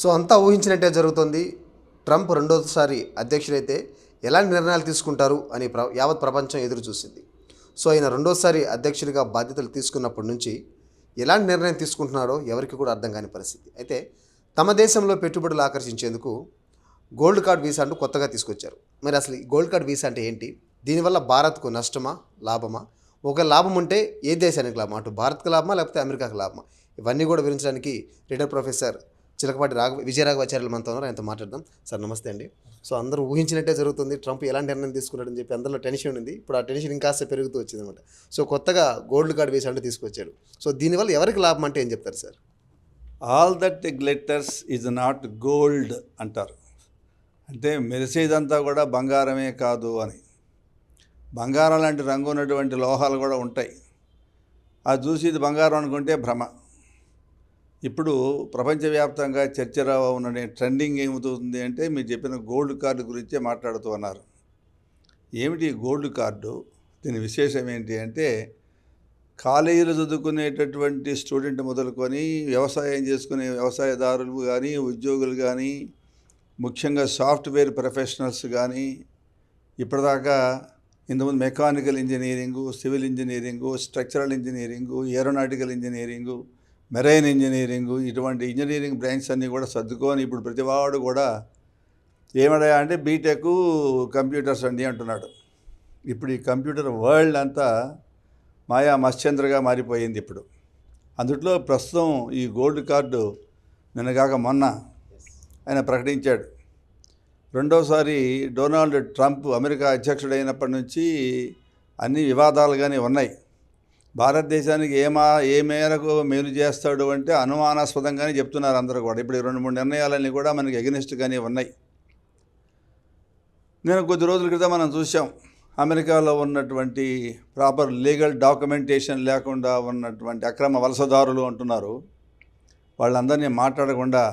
So అంతా ఊహించినట్టే జరుగుతుంది. Trump రెండోసారి అధ్యక్షుడైతే ఎలాంటి నిర్ణయాలు తీసుకుంటారు అని యావత్ ప్రపంచం ఎదురు చూసింది. సో ఆయన రెండోసారి అధ్యక్షుడిగా బాధ్యతలు తీసుకున్నప్పటి నుంచి ఎలాంటి నిర్ణయం తీసుకుంటున్నారో ఎవరికి కూడా అర్థం కాని పరిస్థితి. అయితే తమ దేశంలో పెట్టుబడులు ఆకర్షించేందుకు గోల్డ్ కార్డ్ వీసా అంటూ కొత్తగా తీసుకొచ్చారు. మరి అసలు ఈ గోల్డ్ కార్డ్ వీసా అంటే ఏంటి? దీనివల్ల భారత్కు నష్టమా లాభమా? ఒక లాభం ఉంటే ఏ దేశానికి లాభం? అటు భారత్కి లాభమా లేకపోతే అమెరికాకి లాభమా? ఇవన్నీ కూడా వివరించడానికి రిటైర్డ్ ప్రొఫెసర్ చిలకపాటి విజయరాఘవాచార్యులు మనతో ఉన్నారు. ఆయనతో మాట్లాడదాం. సార్ నమస్తే అండి. సో అందరూ ఊహించినట్టే జరుగుతుంది. ట్రంప్ ఎలాంటి నిర్ణయం తీసుకున్నాడని చెప్పి అందరిలో టెన్షన్ ఉంది. ఇప్పుడు ఆ టెన్షన్ ఇంకాస్త పెరుగుతూ వచ్చింది అనమాట. సో కొత్తగా గోల్డ్ కార్డ్ వీసా అంటూ తీసుకొచ్చాడు. సో దీనివల్ల ఎవరికి లాభం అంటే ఏం చెప్తారు sir? All that glitters is not gold అంటారు. అంటే మెరిసేదంతా కూడా బంగారమే కాదు అని. బంగారం లాంటి రంగు ఉన్నటువంటి లోహాలు కూడా ఉంటాయి. అది చూసి ఇది బంగారం అనుకుంటే భ్రమ. ఇప్పుడు ప్రపంచవ్యాప్తంగా చర్చలో ఉన్న ట్రెండింగ్ ఏమవుతుంది అంటే మీరు చెప్పిన గోల్డ్ కార్డు గురించే మాట్లాడుతూ ఉన్నారు. ఏమిటి గోల్డ్ కార్డు? దీని విశేషం ఏంటి అంటే కాలేజీలు చదువుకునేటటువంటి స్టూడెంట్ మొదలుకొని వ్యవసాయం చేసుకునే వ్యవసాయదారులు కానీ, ఉద్యోగులు కానీ, ముఖ్యంగా సాఫ్ట్వేర్ ప్రొఫెషనల్స్ కానీ, ఇప్పటిదాకా ఇంతకుముందు mechanical engineering, civil engineering, structural engineering, aeronautical engineering, marine engineering, ఇటువంటి ఇంజనీరింగ్ బ్రాంచ్ అన్నీ కూడా సర్దుకొని ఇప్పుడు ప్రతివాడు కూడా ఏమడా అంటే బీటెక్ కంప్యూటర్స్ అండి అంటున్నాడు. ఇప్పుడు ఈ కంప్యూటర్ వరల్డ్ అంతా మాయా మశ్చంద్రగా మారిపోయింది. ఇప్పుడు అందుట్లో ప్రస్తుతం ఈ గోల్డ్ కార్డు నిన్నగాక మొన్న ఆయన ప్రకటించాడు. రెండోసారి డొనాల్డ్ ట్రంప్ అమెరికా అధ్యక్షుడైనప్పటి నుంచి అన్ని వివాదాలుగానే ఉన్నాయి. భారతదేశానికి ఏ మేరకు మేలు చేస్తాడు అంటే అనుమానాస్పదంగానే చెప్తున్నారు అందరూ కూడా. ఇప్పుడు 2-3 నిర్ణయాలన్నీ కూడా మనకి ఎగనిస్ట్గానే ఉన్నాయి. నేను కొద్ది రోజుల క్రితం మనం చూసాం, అమెరికాలో ఉన్నటువంటి ప్రాపర్ లీగల్ డాక్యుమెంటేషన్ లేకుండా ఉన్నటువంటి అక్రమ వలసదారులు అంటున్నారు. వాళ్ళందరినీ మాట్లాడకుండా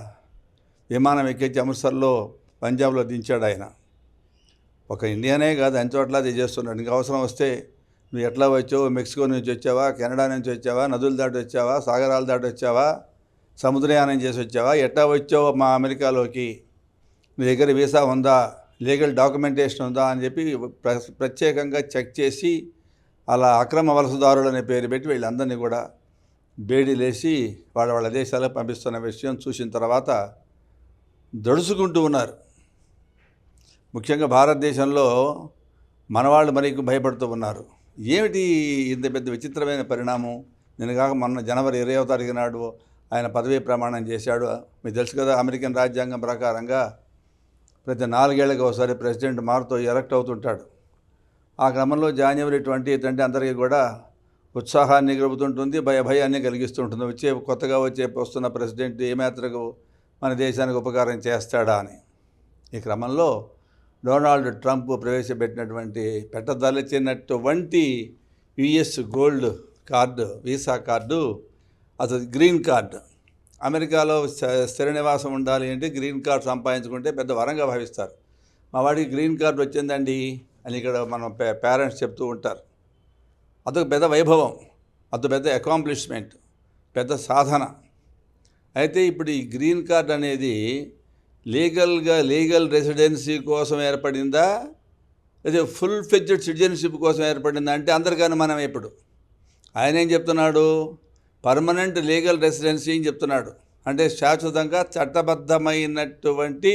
విమానం ఎక్కించి అమృత్సర్లో పంజాబ్లో దించాడు ఆయన. ఒక ఇండియానే కాదు, అన్ని చోట్ల అది చేస్తున్నాడు. ఇంకా అవసరం వస్తే నువ్వు ఎట్లా వచ్చావు, మెక్సికో నుంచి వచ్చావా, కెనడా నుంచి వచ్చావా, నదులు దాటి వచ్చావా, సాగరాలు దాటి వచ్చావా, సముద్రయానం చేసి వచ్చావా, ఎట్లా వచ్చావో మా అమెరికాలోకి, నీ దగ్గర వీసా ఉందా, లీగల్ డాక్యుమెంటేషన్ ఉందా అని చెప్పి ప్రత్యేకంగా చెక్ చేసి అలా అక్రమ వలసదారులు అనే పేరు పెట్టి వీళ్ళందరినీ కూడా బేడీలేసి వాళ్ళ దేశాలకు పంపిస్తున్న విషయం చూసిన తర్వాత దడుచుకుంటూ ఉన్నారు. ముఖ్యంగా భారతదేశంలో మనవాళ్ళు మరీ భయపడుతూ ఉన్నారు. ఏమిటి ఇంత పెద్ద విచిత్రమైన పరిణామం? నిన్నగాక మొన్న జనవరి 20వ తారీఖు నాడు ఆయన పదవీ ప్రమాణం చేశాడు. మీకు తెలుసు కదా, అమెరికన్ రాజ్యాంగం ప్రకారంగా ప్రతి 4 ఏళ్ళకి ఒకసారి ప్రెసిడెంట్ మారుతూ ఎలక్ట్ అవుతుంటాడు. ఆ క్రమంలో జనవరి 20 అంటే అందరికీ కూడా ఉత్సాహాన్ని గడుపుతుంటుంది, భయాన్ని కలిగిస్తుంటుంది. కొత్తగా వస్తున్న ప్రెసిడెంట్ ఏమాత్రకు మన దేశానికి ఉపకారం చేస్తాడా అని. ఈ క్రమంలో డొనాల్డ్ ట్రంప్ ప్రవేశపెట్టినటువంటి పెట్టదలిచినటువంటి US gold card, visa card, అసలు గ్రీన్ కార్డు. అమెరికాలో స్థిర నివాసం ఉండాలి అంటే గ్రీన్ కార్డు సంపాదించుకుంటే పెద్ద వరంగా భావిస్తారు. మా వాడికి గ్రీన్ కార్డు వచ్చిందండి అని ఇక్కడ మనం పేరెంట్స్ చెప్తూ ఉంటారు. అదొక పెద్ద వైభవం, అదొక పెద్ద అకాంప్లిష్మెంట్, పెద్ద సాధన. అయితే ఇప్పుడు ఈ గ్రీన్ కార్డ్ అనేది లీగల్ రెసిడెన్సీ కోసం ఏర్పడిందా, లేదా ఫుల్ ఫ్లెడ్జ్డ్ సిటిజన్షిప్ కోసం ఏర్పడిందా అంటే అందరికన్నా మనం ఇప్పుడు ఆయన ఏం చెప్తున్నాడు, పర్మనెంట్ లీగల్ రెసిడెన్సీ అని చెప్తున్నాడు. అంటే శాశ్వతంగా చట్టబద్ధమైనటువంటి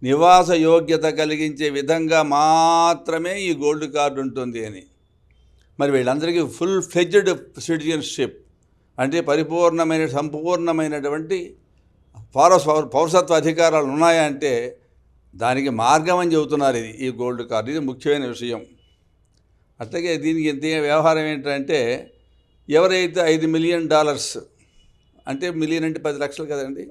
నివాస యోగ్యత కలిగించే విధంగా మాత్రమే ఈ గోల్డ్ కార్డు ఉంటుంది అని. మరి వీళ్ళందరికీ ఫుల్ ఫ్లెడ్జ్డ్ సిటిజన్షిప్ అంటే సంపూర్ణమైనటువంటి పౌరసత్వ అధికారాలు ఉన్నాయంటే దానికి మార్గం అని చెబుతున్నారు. ఈ గోల్డ్ కార్డు, ఇది ముఖ్యమైన విషయం. అట్లాగే దీనికి ఎంత వ్యవహారం ఏంటంటే ఎవరైతే $5 మిలియన్ అంటే మిలియన్ అంటే 10 లక్షలు కదండి,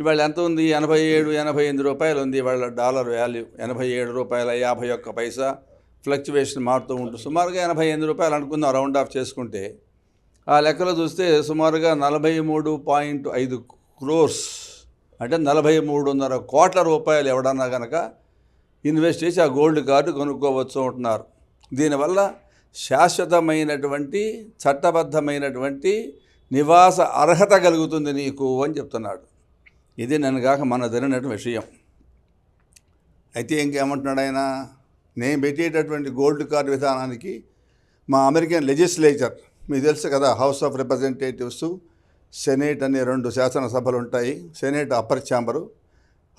ఇవాళ ఎంత ఉంది, 87-88 రూపాయలు ఉంది ఇవాళ డాలర్ వాల్యూ. 87 రూపాయల 51 పైసా ఫ్లక్చువేషన్ మారుతూ ఉంటుంది. సుమారుగా 88 రూపాయలు అనుకుందాం రౌండ్ ఆఫ్ చేసుకుంటే. ఆ లెక్కలో చూస్తే సుమారుగా 43.5 crores అంటే 43.5 కోట్ల రూపాయలు ఎవడన్నా కనుక ఇన్వెస్ట్ చేసి ఆ గోల్డ్ కార్డు కొనుక్కోవచ్చు అంటున్నారు. దీనివల్ల శాశ్వతమైనటువంటి చట్టబద్ధమైనటువంటి నివాస అర్హత కలుగుతుంది నీకు అని చెప్తున్నాడు. ఇది నన్ను కాక మన జరిగినటువంటి విషయం. అయితే ఇంకేమంటున్నాడు ఆయన, నేను పెట్టేటటువంటి గోల్డ్ కార్డు విధానానికి మా అమెరికన్ లెజిస్లేచర్, మీకు తెలుసు కదా, హౌస్ ఆఫ్ రిప్రజెంటేటివ్స్, సెనేట్ అనే 2 శాసనసభలు ఉంటాయి. Senate upper chamber,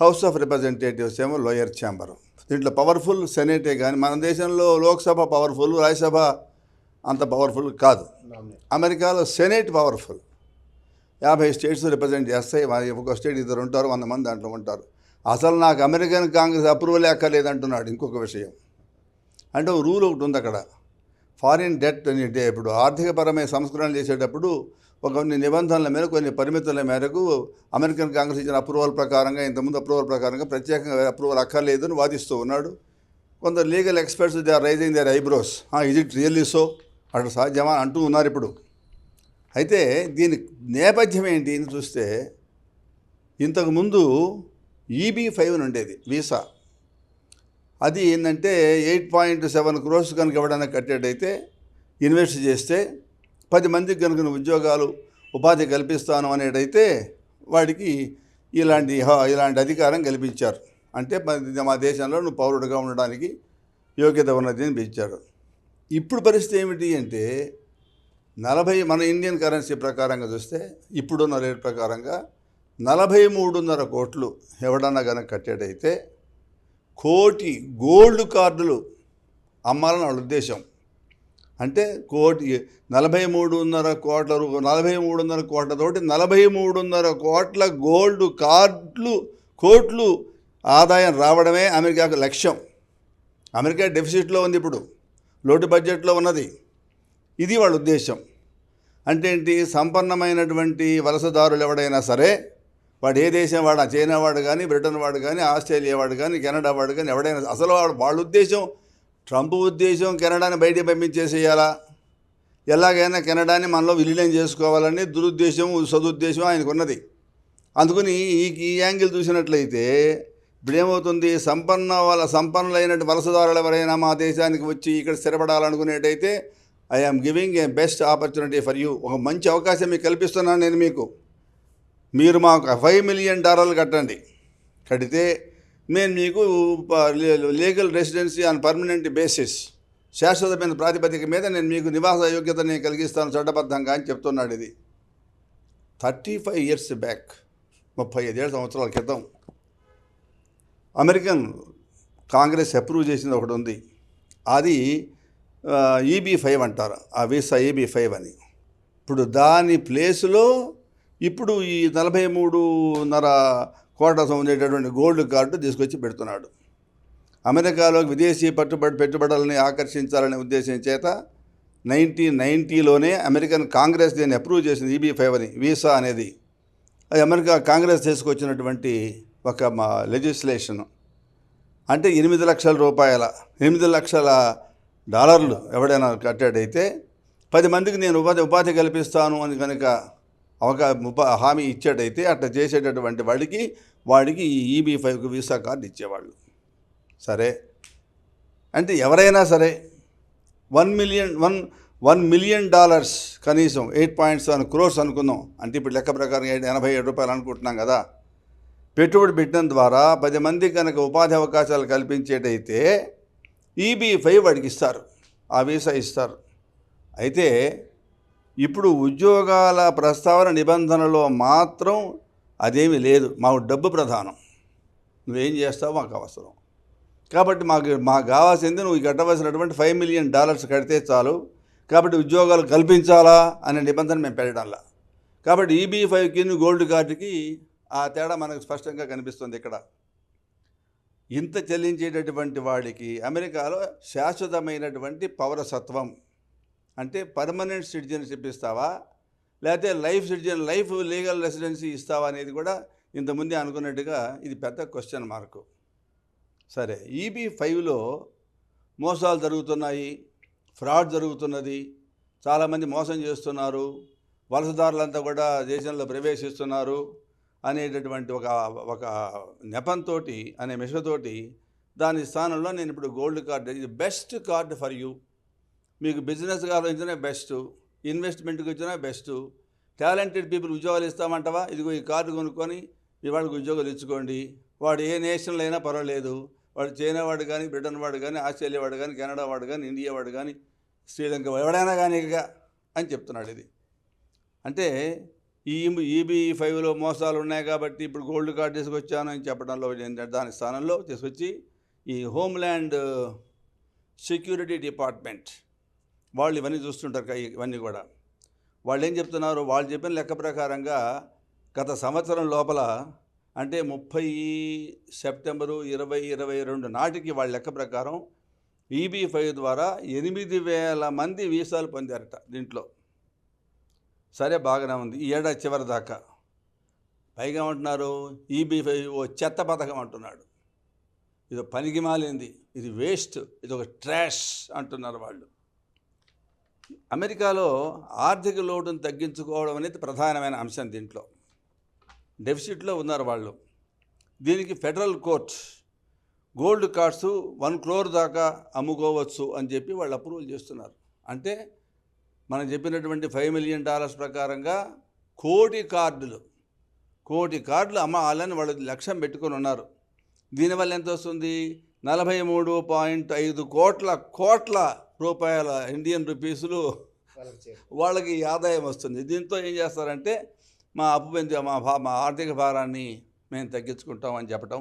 house of representatives ఏమో లోయర్ ఛాంబరు. దీంట్లో పవర్ఫుల్ సెనేటే, కానీ మన దేశంలో లోక్సభ పవర్ఫుల్, రాజ్యసభ అంత పవర్ఫుల్ కాదు. అమెరికాలో సెనేట్ పవర్ఫుల్. 50 స్టేట్స్ రిప్రజెంట్ చేస్తాయి. ఒక స్టేట్ 2 ఉంటారు, 100 మంది దాంట్లో ఉంటారు. అసలు నాకు అమెరికన్ కాంగ్రెస్ అప్రూవల్ ఎక్కర్లేదంటున్నాడు. ఇంకొక విషయం అంటే రూల్ ఒకటి ఉంది అక్కడ, ఫారిన్ డెట్ అని. ఇప్పుడు ఆర్థికపరమైన సంస్కరణలు చేసేటప్పుడు కొన్ని నిబంధనల మేరకు, కొన్ని పరిమితుల మేరకు అమెరికన్ కాంగ్రెస్ ఇచ్చిన అప్రూవల్ ప్రకారంగా, ఇంతకుముందు అప్రూవల్ ప్రకారంగా ప్రత్యేకంగా అప్రూవల్ అక్కర్లేదు అని వాదిస్తూ ఉన్నాడు. కొందరు legal experts they are raising their eyebrows, is it really so, అక్కడ సాధ్యమా అంటూ ఉన్నారు ఇప్పుడు. అయితే దీని నేపథ్యం ఏంటి అని చూస్తే, ఇంతకుముందు EB-5 ఉండేది వీసా. అది ఏంటంటే 8.7 crores కనుక ఎవడన్నా కట్టేటైతే, ఇన్వెస్ట్ చేస్తే 10 మందికి కనుక ఉద్యోగాలు ఉపాధి కల్పిస్తాను అనేటైతే వాడికి ఇలాంటి అధికారం కల్పించారు. అంటే మా దేశంలో నువ్వు పౌరుడుగా ఉండడానికి యోగ్యత ఉన్నది అని పిలిచారు. ఇప్పుడు పరిస్థితి ఏమిటి అంటే 40, మన ఇండియన్ కరెన్సీ ప్రకారంగా చూస్తే ఇప్పుడున్న రేట్ ప్రకారంగా 43.5 కోట్లు ఎవడన్నా కనుక కట్టేటైతే 1 కోటి గోల్డ్ కార్డులు అమ్మాలని వాళ్ళ ఉద్దేశం. అంటే 43.5 కోట్లతోటి 43.5 కోట్ల గోల్డ్ కోట్లు ఆదాయం రావడమే అమెరికాకు లక్ష్యం. అమెరికా డెఫిసిట్లో ఉంది, ఇప్పుడు లోటు బడ్జెట్లో ఉన్నది. ఇది వాళ్ళ ఉద్దేశం. అంటే ఏంటి, సంపన్నమైనటువంటి వలసదారులు ఎవడైనా సరే, వాడు ఏ దేశం వాడు, చైనా వాడు కానీ, బ్రిటన్ వాడు కానీ, ఆస్ట్రేలియా వాడు కానీ, కెనడా వాడు కానీ, ఎవడైనా అసలు వాళ్ళ ఉద్దేశం, ట్రంప్ ఉద్దేశం కెనడాని బయటికి పంపించేసేయాలా, ఎలాగైనా కెనడాని మనలో విలీనం చేసుకోవాలని దురుద్దేశం, సదుద్దేశం ఆయనకు ఉన్నది. అందుకని ఈ యాంగిల్ చూసినట్లయితే ఇప్పుడు ఏమవుతుంది, సంపన్నులైనటువంటి వలసదారులు ఎవరైనా మా దేశానికి వచ్చి ఇక్కడ స్థిరపడాలనుకునేటైతే I'm giving a best opportunity for you, ఒక మంచి అవకాశం మీకు కల్పిస్తున్నాను నేను మీకు. మీరు మాకు $5 million కట్టండి, కడితే నేను మీకు legal residency on permanent basis, శాశ్వతమైన ప్రాతిపదిక మీద నేను మీకు నివాస యోగ్యత నేను కలిగిస్తాను చట్టబద్ధంగా అని చెప్తున్నాడు. ఇది 35 years బ్యాక్, 35 సంవత్సరాల క్రితం అమెరికన్ కాంగ్రెస్ అప్రూవ్ చేసింది ఒకటి ఉంది. అది EB-5 అంటారు, ఆ వీసా EB-5 అని. ఇప్పుడు దాని ప్లేస్లో ఇప్పుడు ఈ 43.5 కోట్ల ఉండేటటువంటి గోల్డ్ కార్డు తీసుకొచ్చి పెడుతున్నాడు. అమెరికాలోకి విదేశీ పెట్టుబడులని ఆకర్షించాలనే ఉద్దేశం చేత 1990లోనే అమెరికన్ కాంగ్రెస్ దీన్ని అప్రూవ్ చేసింది, EB-5 అని, వీసా అనేది. అది అమెరికా కాంగ్రెస్ తీసుకొచ్చినటువంటి ఒక లెజిస్లేషన్. అంటే $8 లక్షల $8 లక్షల ఎవడైనా కట్టాడైతే 10 మందికి నేను ఉపాధి కల్పిస్తాను అని కనుక హామీ ఇచ్చేటైతే, అట్లా చేసేటటువంటి వాడికి ఈ EB-5 వీసా కార్డు ఇచ్చేవాళ్ళు. సరే, అంటే ఎవరైనా సరే $1 million కనీసం 8.7 crores అనుకుందాం. అంటే ఇప్పుడు లెక్క ప్రకారం $87 అనుకుంటున్నాం కదా. పెట్టుబడి పెట్టడం ద్వారా 10 మందికి కనుక ఉపాధి అవకాశాలు కల్పించేటైతే EB-5 వాడికి ఇస్తారు, ఆ వీసా ఇస్తారు. అయితే ఇప్పుడు ఉద్యోగాల ప్రస్తావన నిబంధనలో మాత్రం అదేమీ లేదు. మాకు డబ్బు ప్రధానం, నువ్వేం చేస్తావు మాకు అవసరం. కాబట్టి మాకు కావాల్సింది నువ్వు కట్టవలసినటువంటి $5 million కడితే చాలు. కాబట్టి ఉద్యోగాలు కల్పించాలా అనే నిబంధన మేము పెట్టడంలా. కాబట్టి EB-5కి గోల్డ్ కార్డుకి ఆ తేడా మనకు స్పష్టంగా కనిపిస్తుంది. ఇక్కడ ఇంత చెల్లించేటటువంటి వాడికి అమెరికాలో శాశ్వతమైనటువంటి పౌరసత్వం, అంటే పర్మనెంట్ సిటిజన్షిప్ ఇస్తావా, లేకపోతే లైఫ్ లీగల్ రెసిడెన్సీ ఇస్తావా అనేది కూడా ఇంతకుముందే అనుకున్నట్టుగా ఇది పెద్ద క్వశ్చన్ మార్కు. సరే, EB-5లో మోసాలు జరుగుతున్నాయి, ఫ్రాడ్ జరుగుతున్నది, చాలామంది మోసం చేస్తున్నారు, వలసదారులంతా కూడా దేశంలో ప్రవేశిస్తున్నారు అనేటటువంటి ఒక నెపంతో అనే మిషతోటి దాని స్థానంలో నేను ఇప్పుడు గోల్డ్ కార్డు, ఇది బెస్ట్ కార్డు ఫర్ యూ. మీకు బిజినెస్గా ఆలోచించినా బెస్ట్, ఇన్వెస్ట్మెంట్కి వచ్చినా బెస్ట్, టాలెంటెడ్ పీపుల్ ఉద్యోగాలు ఇస్తామంటావా, ఇదిగో ఈ కార్డు కొనుక్కొని మీ వాళ్ళకి ఉద్యోగాలు ఇచ్చుకోండి, వాడు ఏ నేషనల్ అయినా పర్వాలేదు, వాడు చైనా వాడు కానీ, బ్రిటన్ వాడు కానీ, ఆస్ట్రేలియా వాడు కానీ, కెనడా వాడు కానీ, ఇండియా వాడు కానీ, శ్రీలంక ఎవడైనా కానీ అని చెప్తున్నాడు. ఇది అంటే EB-5లో మోసాలు ఉన్నాయి కాబట్టి ఇప్పుడు గోల్డ్ కార్డు తీసుకొచ్చాను అని చెప్పడంలో దాని స్థానంలో తీసుకొచ్చి ఈ హోమ్ల్యాండ్ సెక్యూరిటీ డిపార్ట్మెంట్ వాళ్ళు ఇవన్నీ చూస్తుంటారు. ఇవన్నీ కూడా వాళ్ళు ఏం చెప్తున్నారు, వాళ్ళు చెప్పిన లెక్క ప్రకారంగా గత సంవత్సరం లోపల అంటే 30 సెప్టెంబరు 2022 నాటికి వాళ్ళ లెక్క ప్రకారం EB-5 ద్వారా 8,000 మంది వీసాలు పొందారట. దీంట్లో సరే బాగానే ఉంది ఈ ఏడాది చివరి దాకా. పైగా అంటున్నారు EB-5 ఓ చెత్త పథకం అంటున్నాడు, ఇది పనికి మాలింది, ఇది వేస్ట్, ఇది ఒక ట్రాష్ అంటున్నారు వాళ్ళు. అమెరికాలో ఆర్థిక లోటును తగ్గించుకోవడం అనేది ప్రధానమైన అంశం. దీంట్లో డెఫిసిట్లో ఉన్నారు వాళ్ళు. దీనికి federal court gold cards 1 crore దాకా అమ్ముకోవచ్చు అని చెప్పి వాళ్ళు అప్రూవల్ చేస్తున్నారు. అంటే మనం చెప్పినటువంటి $5 million ప్రకారంగా కోటి కార్డులు అమ్మాలని వాళ్ళు లక్ష్యం పెట్టుకొని ఉన్నారు. దీనివల్ల ఎంత వస్తుంది? 43.5 కోట్ల రూపాయల ఇండియన్ రూపీసులు వాళ్ళకి ఆదాయం వస్తుంది. దీంతో ఏం చేస్తారంటే మా అప్పు పెంచి మా ఆర్థిక భారాన్ని మేము తగ్గించుకుంటామని చెప్పటం.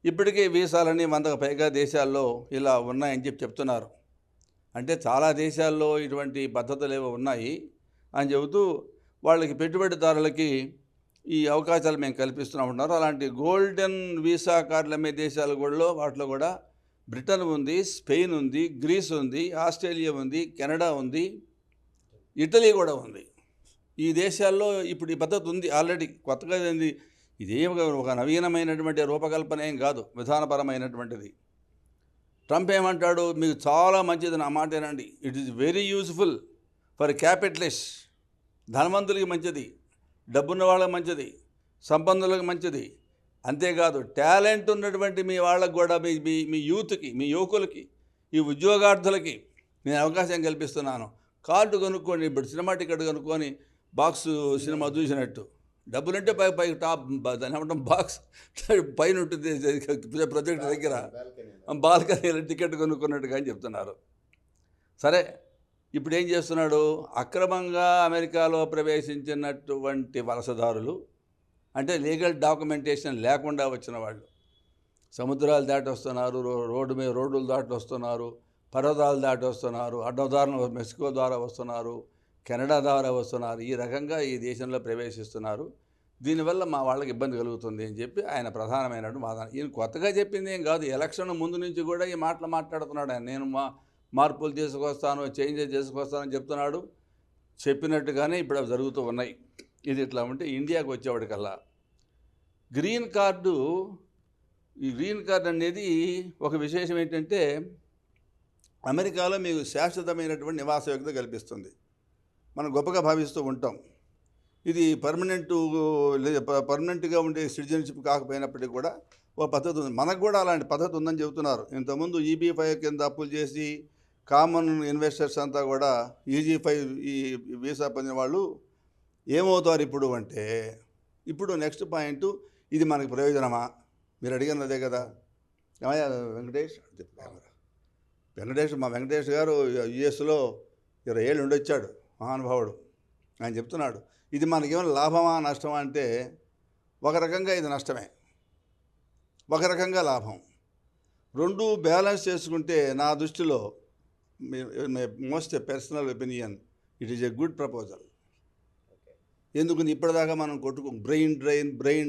ఇప్పటికే వీసాలని 100కు పైగా దేశాల్లో ఇలా ఉన్నాయని చెప్తున్నారు. అంటే చాలా దేశాల్లో ఇటువంటి పద్ధతులు ఏవో ఉన్నాయి అని చెబుతూ వాళ్ళకి పెట్టుబడిదారులకి ఈ అవకాశాలు మేము కల్పిస్తున్నామంటున్నారు. అలాంటి గోల్డెన్ వీసా కార్డులు అమ్మే దేశాలు కూడా వాటిలో కూడా బ్రిటన్ ఉంది, స్పెయిన్ ఉంది, గ్రీస్ ఉంది, ఆస్ట్రేలియా ఉంది, కెనడా ఉంది, ఇటలీ కూడా ఉంది. ఈ దేశాల్లో ఇప్పుడు ఈ పద్ధతి ఉంది ఆల్రెడీ. కొత్తగా ఇదే ఒక నవీనమైనటువంటి రూపకల్పన ఏం కాదు, విధానపరమైనటువంటిది. ట్రంప్ ఏమంటాడు, మీకు చాలా మంచిది, నా మాట ఏనండి, it is very useful for capitalist, ధనవంతులకి మంచిది, డబ్బున్న వాళ్ళకి మంచిది, సంపన్నులకు మంచిది, అంతేకాదు టాలెంట్ ఉన్నటువంటి మీ వాళ్ళకు కూడా మీ యూత్కి, మీ యువకులకి, ఈ ఉద్యోగార్థులకి నేను అవకాశం కల్పిస్తున్నాను. కార్డు కొనుక్కోండి, ఇప్పుడు సినిమా టికెట్ కొనుక్కొని బాక్స్ సినిమా చూసినట్టు, డబ్బులంటే పై టాప్ దాని ఏమంటాం బాక్స్ పైన ఉంటుంది ప్రొజెక్ట్ దగ్గర, బాల్కనీలో టికెట్ కొనుక్కున్నట్టుగా అని చెప్తున్నారు. సరే, ఇప్పుడు ఏం చేస్తున్నాడు, అక్రమంగా అమెరికాలో ప్రవేశించినటువంటి వలసదారులు, అంటే లీగల్ డాక్యుమెంటేషన్ లేకుండా వచ్చిన వాళ్ళు, సముద్రాలు దాటి వస్తున్నారు, రోడ్లు దాటి వస్తున్నారు, పర్వతాలు దాటి వస్తున్నారు, అడ్డదారులు మెక్సికో ద్వారా వస్తున్నారు, కెనడా ద్వారా వస్తున్నారు, ఈ రకంగా ఈ దేశంలో ప్రవేశిస్తున్నారు. దీనివల్ల మా వాళ్ళకి ఇబ్బంది కలుగుతుంది అని చెప్పి ఆయన ప్రధానమైనటువంటి వాదన. ఈయన కొత్తగా చెప్పింది ఏం కాదు, ఎలక్షన్ ముందు నుంచి కూడా ఈ మాటలు మాట్లాడుతున్నాడు ఆయన. నేను మార్పులు తీసుకొస్తాను, చేంజెస్ చేసుకొస్తానని చెప్తున్నాడు. చెప్పినట్టుగానే ఇప్పుడు అవి జరుగుతూ ఉన్నాయి. ఇది ఇట్లా ఉంటే ఇండియాకు వచ్చేవాడికల్లా గ్రీన్ కార్డు అనేది ఒక విశేషం ఏంటంటే అమెరికాలో మీకు శాశ్వతమైనటువంటి నివాస యోగ్యత కల్పిస్తుంది. మనం గొప్పగా భావిస్తూ ఉంటాం. ఇది పర్మనెంట్గా ఉండే సిటిజన్షిప్ కాకపోయినప్పటికీ కూడా ఒక పద్ధతి ఉంది. మనకు కూడా అలాంటి పద్ధతి ఉందని చెబుతున్నారు. ఇంతకుముందు EB-5 కింద అప్పులు చేసి కామన్ ఇన్వెస్టర్స్ అంతా కూడా EG-5 ఈ వీసా పొందిన వాళ్ళు ఏమవుతారు ఇప్పుడు అంటే, ఇప్పుడు నెక్స్ట్ పాయింట్, ఇది మనకి ప్రయోజనమా? మీరు అడిగినదే కదా మా వెంకటేష్ గారు US-లో 20 ఏళ్ళు ఉండొచ్చాడు, మహానుభావుడు. ఆయన చెప్తున్నాడు, ఇది మనకేమైనా లాభమా నష్టమా అంటే ఒక రకంగా ఇది నష్టమే, ఒక రకంగా లాభం. రెండు బ్యాలెన్స్ చేసుకుంటే నా దృష్టిలో most personal opinion, it is a good proposal. ఎందుకని ఇప్పటిదాకా మనం బ్రెయిన్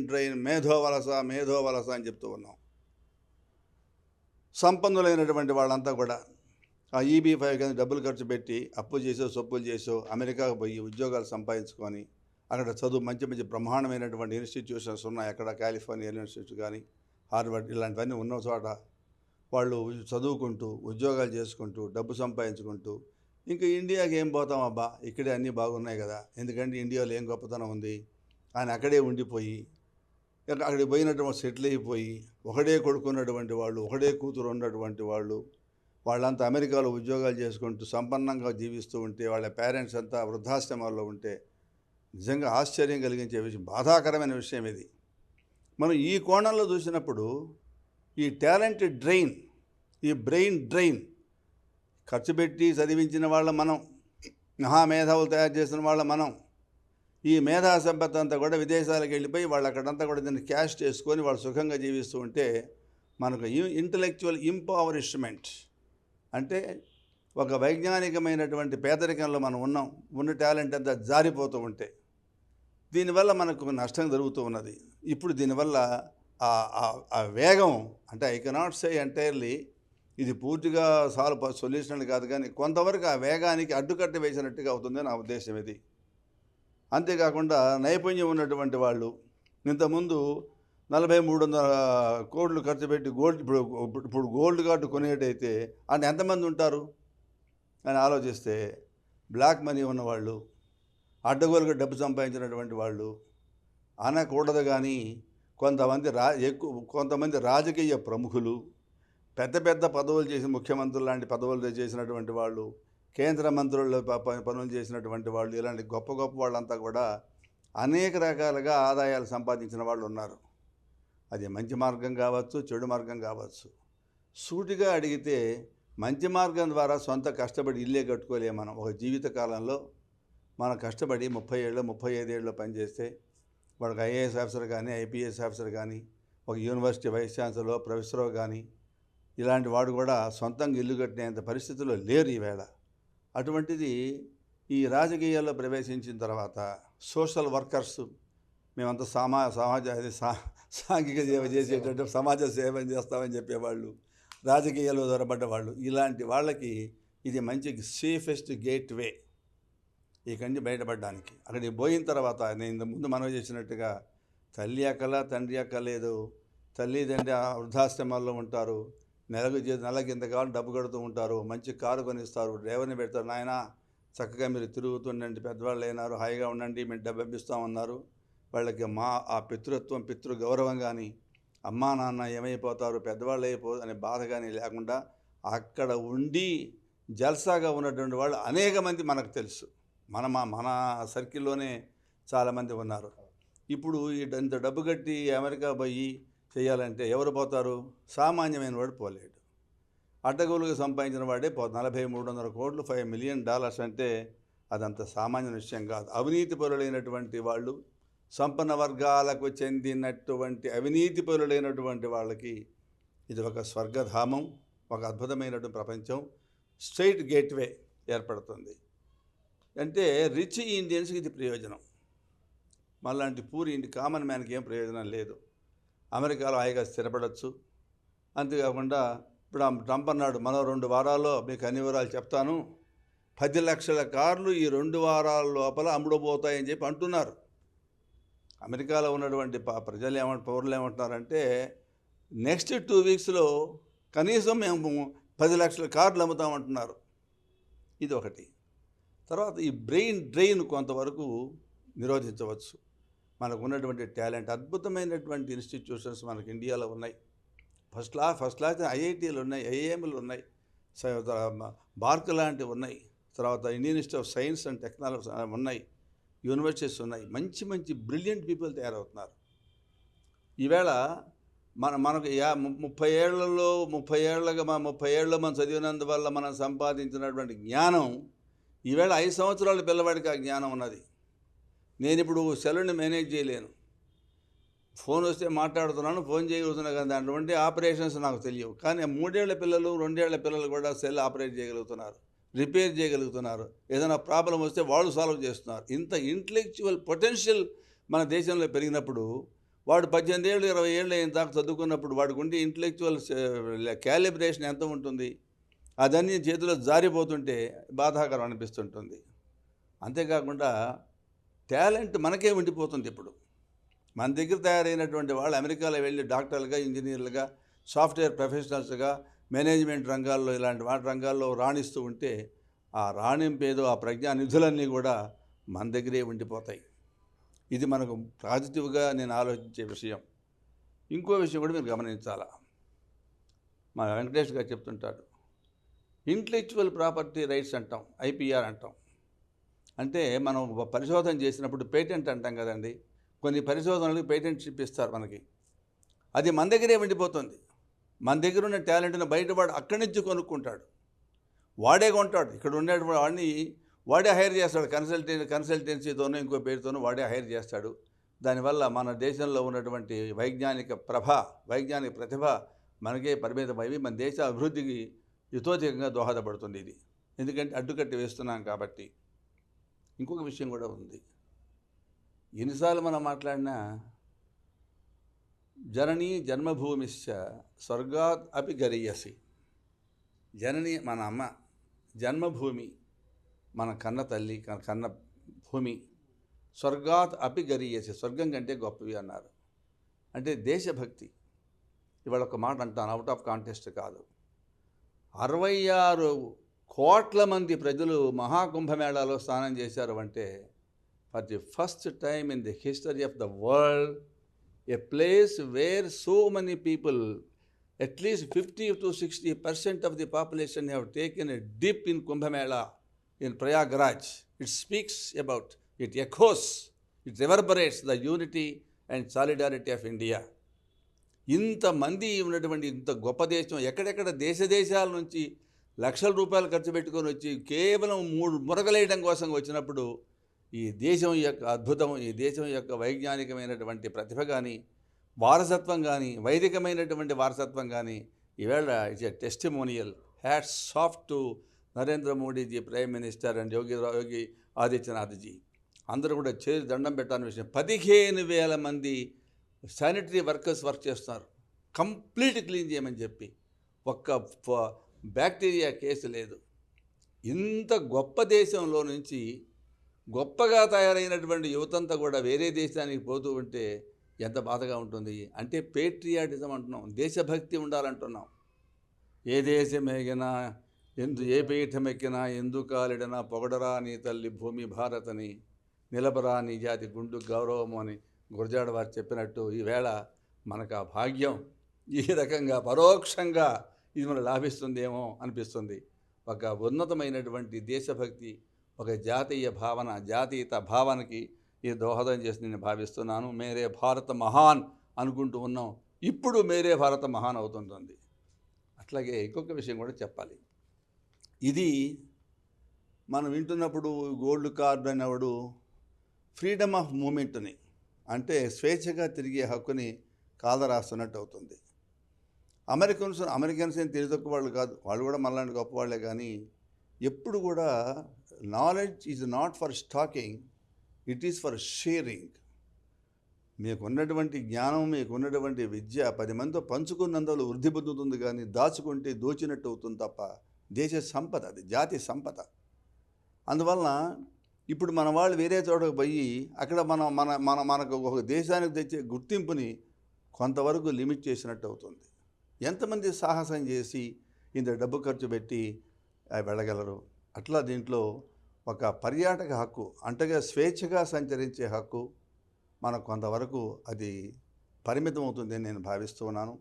డ్రైన్ మేధో వలస అని చెప్తూ ఉన్నాం. సంపన్నులైనటువంటి వాళ్ళంతా కూడా ఆ EB-5 కింద డబ్బులు ఖర్చు పెట్టి అప్పు చేసో సొప్పులు చేసో అమెరికాకు పోయి ఉద్యోగాలు సంపాదించుకొని అక్కడ చదువు మంచి బ్రహ్మాండమైనటువంటి ఇన్స్టిట్యూషన్స్ ఉన్నాయి. అక్కడ కాలిఫోర్నియా యూనివర్సిటీ కానీ హార్వర్డ్ ఇలాంటివన్నీ ఉన్న చోట వాళ్ళు చదువుకుంటూ ఉద్యోగాలు చేసుకుంటూ డబ్బు సంపాదించుకుంటూ ఇంకా ఇండియాకి ఏం పోతాం అబ్బా, ఇక్కడే అన్నీ బాగున్నాయి కదా, ఎందుకంటే ఇండియాలో ఏం గొప్పతనం ఉంది ఆయన అక్కడే ఉండిపోయి అక్కడికి పోయినటువంటి సెటిల్ అయిపోయి ఒకడే కొడుకున్నటువంటి వాళ్ళు, ఒకడే కూతురు ఉన్నటువంటి వాళ్ళంతా అమెరికాలో ఉద్యోగాలు చేసుకుంటూ సంపన్నంగా జీవిస్తూ ఉంటే వాళ్ళ పేరెంట్స్ అంతా వృద్ధాశ్రమాల్లో ఉంటే నిజంగా ఆశ్చర్యం కలిగించే విషయం, బాధాకరమైన విషయం ఇది. మనం ఈ కోణంలో చూసినప్పుడు ఈ టాలెంట్ డ్రైన్, ఈ బ్రెయిన్ డ్రైన్, ఖర్చు పెట్టి చదివించిన వాళ్ళ మనం, మహామేధావులు తయారు చేసిన వాళ్ళ మనం, ఈ మేధా సంపత్తి అంతా కూడా విదేశాలకు వెళ్ళిపోయి వాళ్ళు అక్కడంతా కూడా దీన్ని క్యాష్ చేసుకొని వాళ్ళు సుఖంగా జీవిస్తూ ఉంటే మనకు ఇంటలెక్చువల్ ఇంపవరిష్మెంట్ అంటే ఒక వైజ్ఞానికమైనటువంటి పేదరికంలో మనం ఉన్న టాలెంట్ అంతా జారిపోతూ ఉంటే దీనివల్ల మనకు నష్టం జరుగుతూ ఉన్నది. ఇప్పుడు దీనివల్ల ఆ వేగం అంటే ఐ కెనాట్ సే ఎంటైర్లీ ఇది పూర్తిగా సొల్యూషన్ కాదు, కానీ కొంతవరకు ఆ వేగానికి అడ్డుకట్ట వేసినట్టుగా అవుతుంది నా ఉద్దేశం ఇది. అంతేకాకుండా నైపుణ్యం ఉన్నటువంటి వాళ్ళు ఇంతకుముందు 4,300 కోట్లు ఖర్చు పెట్టి ఇప్పుడు గోల్డ్ కార్డు కొనేటైతే అంటే ఎంతమంది ఉంటారు అని ఆలోచిస్తే బ్లాక్ మనీ ఉన్నవాళ్ళు, అడ్డగోలుగా డబ్బు సంపాదించినటువంటి వాళ్ళు అనకూడదు. కానీ కొంతమంది రాజకీయ ప్రముఖులు, పెద్ద పెద్ద పదవులు చేసి ముఖ్యమంత్రులు లాంటి పదవులు చేసినటువంటి వాళ్ళు, కేంద్ర మంత్రులు పనులు చేసినటువంటి వాళ్ళు, ఇలాంటి గొప్ప గొప్ప వాళ్ళంతా కూడా అనేక రకాలుగా ఆదాయాలు సంపాదించిన వాళ్ళు ఉన్నారు. అది మంచి మార్గం కావచ్చు, చెడు మార్గం కావచ్చు. సూటిగా అడిగితే మంచి మార్గం ద్వారా సొంత కష్టపడి ఇల్లే కట్టుకోలేము. మనం ఒక జీవిత కాలంలో మనం కష్టపడి 30 ఏళ్ళు 35 ఏళ్ళు పనిచేస్తే వాడికి ఐఏఎస్ ఆఫీసర్ కానీ, ఐపీఎస్ ఆఫీసర్ కానీ, ఒక యూనివర్సిటీ వైస్ ఛాన్సలర్, ప్రొఫెసర్ కానీ ఇలాంటి వాడు కూడా సొంతంగా ఇల్లు కట్టినంత పరిస్థితుల్లో లేరు ఈవేళ. అటువంటిది ఈ రాజకీయాల్లో ప్రవేశించిన తర్వాత సోషల్ వర్కర్స్, మేమంతా సాంఘిక సేవ చేసేటట్టు సమాజ సేవ చేస్తామని చెప్పేవాళ్ళు, రాజకీయాల్లో దొరబడ్డవాళ్ళు, ఇలాంటి వాళ్ళకి ఇది మంచి సేఫెస్ట్ గేట్ వే ఇక్కడి నుంచి బయటపడడానికి. అక్కడికి పోయిన తర్వాత నేను ముందు మనవి చేసినట్టుగా తల్లి అక్కల తండ్రి అక్క లేదు. తల్లి తండ్రి వృద్ధాశ్రమాల్లో ఉంటారు, నెలకి ఇంత కావాలి డబ్బు కడుతూ ఉంటారు, మంచి కారు కొనిస్తారు, డ్రైవర్ని పెడతారు, నాయన చక్కగా మీరు తిరుగుతుండండి, పెద్దవాళ్ళు అయినారు, హాయిగా ఉండండి, మేము డబ్బు ఇప్పిస్తామన్నారు. వాళ్ళకి ఆ పితృత్వం, పితృ గౌరవం కానీ, అమ్మా నాన్న ఏమైపోతారు, పెద్దవాళ్ళు అనే బాధ కానీ లేకుండా అక్కడ ఉండి జల్సాగా ఉన్నటువంటి వాళ్ళు అనేక మంది మనకు తెలుసు. మన సర్కిల్లోనే చాలామంది ఉన్నారు. ఇప్పుడు ఇంత డబ్బు కట్టి అమెరికా పోయి చేయాలంటే ఎవరు పోతారు? సామాన్యమైన వాడు పోలేడు. అడ్డగోలుగా సంపాదించిన వాడే 4,300 కోట్లు, $5 మిలియన్ అంటే అదంత సామాన్య విషయం కాదు. అవినీతి పరులైనటువంటి వాళ్ళు, సంపన్న వర్గాలకు చెందినటువంటి అవినీతి పరులైనటువంటి వాళ్ళకి ఇది ఒక స్వర్గధామం, ఒక అద్భుతమైనటువంటి ప్రపంచం, స్ట్రైట్ గేట్వే ఏర్పడుతుంది. అంటే రిచ్ ఇండియన్స్కి ఇది ప్రయోజనం. మళ్ళాంటి పూరి కామన్ మ్యాన్కి ఏం ప్రయోజనం లేదు. అమెరికాలో హాయిగా స్థిరపడవచ్చు. అంతేకాకుండా ఇప్పుడు ట్రంప్ అన్నాడు, మరో 2 వారాల్లో మీకు అన్ని వివరాలు చెప్తాను, 10 లక్షల కార్లు ఈ 2 వారాల లోపల అమ్ముడుపోతాయని చెప్పి అంటున్నారు. అమెరికాలో ఉన్నటువంటి పౌరులు ఏమంటున్నారంటే నెక్స్ట్ 2 వీక్స్లో కనీసం మేము 10 లక్షల కార్లు అమ్ముతామంటున్నారు. ఇది ఒకటి. తర్వాత ఈ బ్రెయిన్ డ్రైన్ కొంతవరకు నిరోధించవచ్చు. మనకు ఉన్నటువంటి టాలెంట్, అద్భుతమైనటువంటి ఇన్స్టిట్యూషన్స్ మనకు ఇండియాలో ఉన్నాయి. ఫస్ట్ క్లాస్ ఐఐటీలు ఉన్నాయి, ఐఐఎంలు ఉన్నాయి, బార్క్ లాంటివి ఉన్నాయి, తర్వాత Indian institute of science and technology ఉన్నాయి, యూనివర్సిటీస్ ఉన్నాయి, మంచి మంచి బ్రిలియంట్ పీపుల్ తయారవుతున్నారు. ఈవేళ మనకు 30 ఏళ్ళలో మనం చదివినందువల్ల మనం సంపాదించినటువంటి జ్ఞానం ఈవేళ 5 సంవత్సరాల పిల్లవాడికి ఆ జ్ఞానం ఉన్నది. నేను ఇప్పుడు సెల్ని మేనేజ్ చేయలేను, ఫోన్ వస్తే మాట్లాడుతున్నాను, ఫోన్ చేయగలుగుతున్నా, కానీ అటువంటి ఆపరేషన్స్ నాకు తెలియవు. కానీ 3 ఏళ్ల పిల్లలు 2 ఏళ్ల పిల్లలు కూడా సెల్ ఆపరేట్ చేయగలుగుతున్నారు, రిపేర్ చేయగలుగుతున్నారు, ఏదైనా ప్రాబ్లం వస్తే వాళ్ళు సాల్వ్ చేస్తున్నారు. ఇంత ఇంటలెక్చువల్ పొటెన్షియల్ మన దేశంలో పెరిగినప్పుడు వాడు 18 ఏళ్ళు 20 ఏళ్ళు అయిన దాకా చదువుకున్నప్పుడు వాడికి ఉండే ఇంటలెక్చువల్ క్యాలిబ్రేషన్ ఎంత ఉంటుంది? అదన్నీ చేతిలో జారిపోతుంటే బాధాకరం అనిపిస్తుంటుంది. అంతేకాకుండా టాలెంట్ మనకే ఉండిపోతుంది. ఇప్పుడు మన దగ్గర తయారైనటువంటి వాళ్ళు అమెరికాలో వెళ్ళి డాక్టర్లుగా, ఇంజనీర్లుగా, సాఫ్ట్వేర్ ప్రొఫెషనల్స్గా, మేనేజ్మెంట్ రంగాల్లో, ఇలాంటి వాటి రంగాల్లో రాణిస్తూ ఉంటే ఆ రాణింపేదో ఆ ప్రజ్ఞా నిధులన్నీ కూడా మన దగ్గరే ఉండిపోతాయి. ఇది మనకు పాజిటివ్గా నేను ఆలోచించే విషయం. ఇంకో విషయం కూడా మీరు గమనించాలా, మా వెంకటేష్ గారు చెప్తుంటాడు, ఇంటలెక్చువల్ ప్రాపర్టీ రైట్స్ అంటాం, ఐపీఆర్ అంటాం. అంటే మనం పరిశోధన చేసినప్పుడు పేటెంట్ అంటాం కదండి, కొన్ని పరిశోధనలకు పేటెంట్షిప్ ఇస్తారు మనకి. అది మన దగ్గరే ఉండిపోతుంది. మన దగ్గర ఉన్న టాలెంట్ని బయటవాడు అక్కడి నుంచి కొనుక్కుంటాడు, వాడే కొంటాడు. ఇక్కడ ఉండేటువంటి వాడిని వాడే హైర్ చేస్తాడు, కన్సల్టెన్సీతోనో ఇంకో పేరుతోనో వాడే హైర్ చేస్తాడు. దానివల్ల మన దేశంలో ఉన్నటువంటి వైజ్ఞానిక ప్రతిభ మనకే పరిమితమైవి మన దేశ అభివృద్ధికి యుతోధికంగా దోహదపడుతుంది ఇది. ఎందుకంటే అడ్డుకట్టి వేస్తున్నాం కాబట్టి. ఇంకొక విషయం కూడా ఉంది. ఎన్నిసార్లు మనం మాట్లాడినా జననీ జన్మభూమిశ్చ స్వర్గాత్ అపి గరీయసి. జనని మన అమ్మ, జన్మభూమి మన కన్న తల్లి, కన్న భూమి. స్వర్గాత్ అపి గరీయసి, స్వర్గం కంటే గొప్పవి అన్నారు. అంటే దేశభక్తి. ఇవాళ ఒక మాట అంటాను, అవుట్ ఆఫ్ కాంటెస్ట్ కాదు. 66 కోట్ల మంది ప్రజలు మహాకుంభమేళాలో స్నానం చేశారు అంటే for the first time in the history of the world a place where so many people, at least 50 to 60% of the population have taken a dip in Kumbh Mela in Prayagraj. It speaks about, it echoes, it reverberates the unity and solidarity of India. ఇంతమంది ఉన్నటువంటి ఇంత గొప్ప దేశం, ఎక్కడెక్కడ దేశాల నుంచి లక్షల రూపాయలు ఖర్చు పెట్టుకొని వచ్చి కేవలం 3 మురగలేయడం కోసం వచ్చినప్పుడు ఈ దేశం యొక్క అద్భుతం, ఈ దేశం యొక్క వైజ్ఞానికమైనటువంటి ప్రతిభ కానీ, వారసత్వం కానీ, వైదికమైనటువంటి వారసత్వం కానీ ఈవేళ it's a testimonial. Hats off to Narendra Modiji prime minister and యోగి ఆదిత్యనాథ్జీ. అందరూ కూడా చేరి దండం పెట్టాలని విషయం. 15,000 మంది శానిటరీ వర్కర్స్ వర్క్ చేస్తున్నారు, కంప్లీట్ క్లీన్ చేయమని చెప్పి. ఒక్క బ్యాక్టీరియా కేసు లేదు. ఇంత గొప్ప దేశంలో నుంచి గొప్పగా తయారైనటువంటి యువతంతా కూడా వేరే దేశానికి పోతూ ఉంటే ఎంత బాధగా ఉంటుంది. అంటే పేట్రియాటిజం అంటున్నాం, దేశభక్తి ఉండాలంటున్నాం. ఏ దేశం ఎగినా ఏ పీఠం ఎక్కినా ఎందుకాలిడనా పొగడరా నీ తల్లి భూమి భారతని, నిలబరా నీ జాతి గుండు గౌరవము అని గురజాడ వారు చెప్పినట్టు ఈవేళ మనకు ఆ భాగ్యం ఈ రకంగా పరోక్షంగా ఇది మనకు లాభిస్తుందేమో అనిపిస్తుంది. ఒక ఉన్నతమైనటువంటి దేశభక్తి, ఒక జాతీయ భావన, జాతీయత భావనకి ఇది దోహదం చేసి నేను భావిస్తున్నాను. మేరే భారత మహాన్ అనుకుంటూ ఉన్నాం, ఇప్పుడు మేరే భారత మహాన్ అవుతుంటుంది. అట్లాగే ఇంకొక విషయం కూడా చెప్పాలి. ఇది మనం వింటున్నప్పుడు గోల్డ్ కార్డ్ అనేవాడు ఫ్రీడమ్ ఆఫ్ మూమెంట్ని, అంటే స్వేచ్ఛగా తిరిగే హక్కుని కాలరాస్తున్నట్టు అవుతుంది. అమెరికన్స్ ఏం తెలివి తక్కువ వాళ్ళు కాదు, వాళ్ళు కూడా మనలాంటి గొప్పవాళ్లే. కానీ ఎప్పుడు కూడా knowledge is not for stacking, it is for sharing. మీకున్నటువంటి జ్ఞానం, మీకున్నటువంటి విద్య 10 మందితో పంచుకున్నందులో వృద్ధి పొందుతుంది, కానీ దాచుకుంటే దోచినట్టు అవుతుంది తప్ప. దేశ సంపద అది, జాతి సంపద. అందువలన ఇప్పుడు మన వాళ్ళు వేరే చోటకు పోయి అక్కడ మనకు ఒక దేశానికి తెచ్చే గుర్తింపుని కొంతవరకు లిమిట్ చేసినట్టు అవుతుంది. ఎంతమంది సాహసం చేసి ఇంత డబ్బు ఖర్చు పెట్టి వెళ్ళగలరు? అట్లా దీంట్లో ఒక పర్యాటక హక్కు, అంటగా స్వేచ్ఛగా సంచరించే హక్కు మనకు కొంతవరకు అది పరిమితం అవుతుందని నేను భావిస్తూ ఉన్నాను.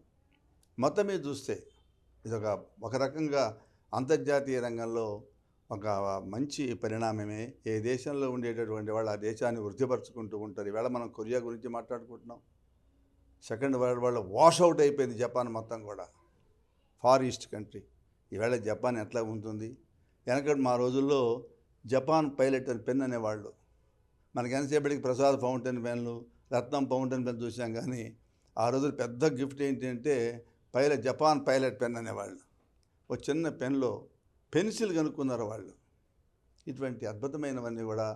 మొత్తం మీద చూస్తే ఇది ఒక రకంగా అంతర్జాతీయ రంగంలో ఒక మంచి పరిణామమే. ఏ దేశంలో ఉండేటటువంటి వాళ్ళు ఆ దేశాన్ని వృద్ధిపరుచుకుంటూ ఉంటారు. ఈవేళ మనం కొరియా గురించి మాట్లాడుకుంటున్నాం. Second world war wash out అయిపోయింది జపాన్ మొత్తం కూడా, ఫార్ ఈస్ట్ కంట్రీ. ఈవేళ జపాన్ ఎట్లా ఉంటుంది? వెనకటి మా రోజుల్లో జపాన్ పైలట్ అని పెన్ అనేవాళ్ళు. మనకి ఎంతసేపటికి ప్రసాద్ ఫౌంటైన్ పెన్లు, రత్నం ఫౌంటైన్ పెన్ చూసాం. కానీ ఆ రోజులు పెద్ద గిఫ్ట్ ఏంటంటే జపాన్ పైలట్ పెన్ అనేవాళ్ళు. ఒక చిన్న పెన్లో పెన్సిల్ కనుక్కున్నారు వాళ్ళు. ఇటువంటి అద్భుతమైనవన్నీ కూడా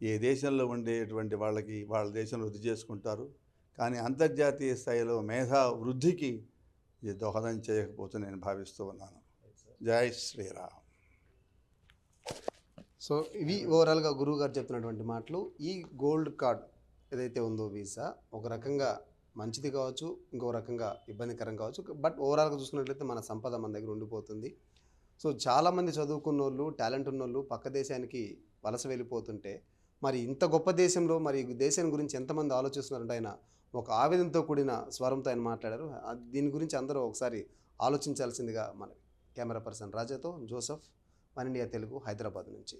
ఏ దేశంలో ఉండేటువంటి వాళ్ళకి వాళ్ళ దేశంలో వృద్ధి చేసుకుంటారు. కానీ అంతర్జాతీయ స్థాయిలో మేధా వృద్ధికి ఇది దోహదం చేయకపోతే నేను భావిస్తూ ఉన్నాను. జై శ్రీరామ్. సో ఇవి ఓవరాల్గా గురువు గారు చెప్పినటువంటి మాటలు. ఈ గోల్డ్ కార్డ్ ఏదైతే ఉందో వీసా ఒక రకంగా మంచిది కావచ్చు, ఇంకో రకంగా ఇబ్బందికరం కావచ్చు. బట్ ఓవరాల్గా చూసుకున్నట్లయితే మన సంపద మన దగ్గర ఉండిపోతుంది. సో చాలామంది చదువుకున్న వాళ్ళు, టాలెంట్ ఉన్నోళ్ళు పక్క దేశానికి వలస వెళ్ళిపోతుంటే మరి ఇంత గొప్ప దేశంలో మరి దేశం గురించి ఎంతమంది ఆలోచిస్తున్నారంటే ఆయన ఒక ఆవేదనతో కూడిన స్వరంతో ఆయన మాట్లాడారు. దీని గురించి అందరూ ఒకసారి ఆలోచించాల్సిందిగా మన కెమెరా పర్సన్ రాజాతో Joseph, one India Telugu, Hyderabad నుంచి.